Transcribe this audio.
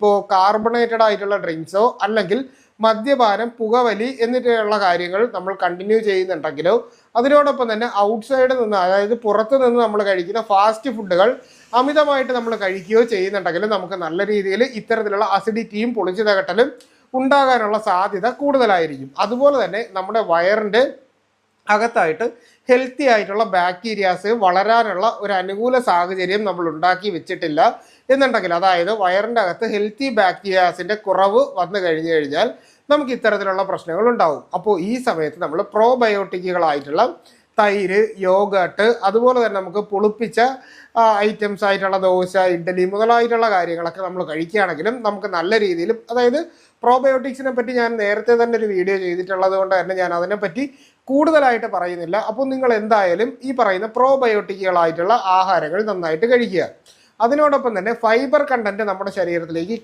ഇപ്പോൾ കാർബണേറ്റഡ് ആയിട്ടുള്ള ഡ്രിങ്ക്സോ അല്ലെങ്കിൽ മദ്യപാനം, പുകവലി എന്നിട്ടുള്ള കാര്യങ്ങൾ നമ്മൾ കണ്ടിന്യൂ ചെയ്യുന്നുണ്ടെങ്കിലോ അതിനോടൊപ്പം തന്നെ ഔട്ട്സൈഡിൽ നിന്ന്, അതായത് പുറത്തു നിന്ന് നമ്മൾ കഴിക്കുന്ന ഫാസ്റ്റ് ഫുഡുകൾ അമിതമായിട്ട് നമ്മൾ കഴിക്കുകയോ ചെയ്യുന്നുണ്ടെങ്കിൽ നമുക്ക് നല്ല രീതിയിൽ ഇത്തരത്തിലുള്ള അസിഡിറ്റിയും പൊളിച്ചു തകട്ടലും ഉണ്ടാകാനുള്ള സാധ്യത കൂടുതലായിരിക്കും. അതുപോലെ തന്നെ നമ്മുടെ വയറിൻ്റെ അകത്തായിട്ട് ഹെൽത്തി ആയിട്ടുള്ള ബാക്ടീരിയാസ് വളരാനുള്ള ഒരു അനുകൂല സാഹചര്യം നമ്മൾ ഉണ്ടാക്കി വെച്ചിട്ടില്ല എന്നുണ്ടെങ്കിൽ, അതായത് വയറിൻ്റെ അകത്ത് ഹെൽത്തി ബാക്ടീരിയാസിൻ്റെ കുറവ് വന്നു കഴിഞ്ഞാൽ നമുക്ക് ഇത്തരത്തിലുള്ള പ്രശ്നങ്ങൾ ഉണ്ടാവും. അപ്പോൾ ഈ സമയത്ത് നമ്മൾ പ്രോബയോട്ടിക്കുകളായിട്ടുള്ള തൈര്, യോഗട്ട്, അതുപോലെ തന്നെ നമുക്ക് പുളിപ്പിച്ച ഐറ്റംസ് ആയിട്ടുള്ള ദോശ, ഇഡ്ഡലി മുതലായിട്ടുള്ള കാര്യങ്ങളൊക്കെ നമ്മൾ കഴിക്കുകയാണെങ്കിലും നമുക്ക് നല്ല രീതിയിൽ, അതായത് പ്രോബയോട്ടിക്സിനെ പറ്റി ഞാൻ നേരത്തെ തന്നെ ഒരു വീഡിയോ ചെയ്തിട്ടുള്ളത് കൊണ്ട് തന്നെ ഞാൻ അതിനെപ്പറ്റി കൂടുതലായിട്ട് പറയുന്നില്ല. അപ്പോൾ നിങ്ങൾ എന്തായാലും ഈ പറയുന്ന പ്രോബയോട്ടിക്കുകളായിട്ടുള്ള ആഹാരങ്ങൾ നന്നായിട്ട് കഴിക്കുക. അതിനോടൊപ്പം തന്നെ ഫൈബർ കണ്ടന്റ് നമ്മുടെ ശരീരത്തിലേക്ക്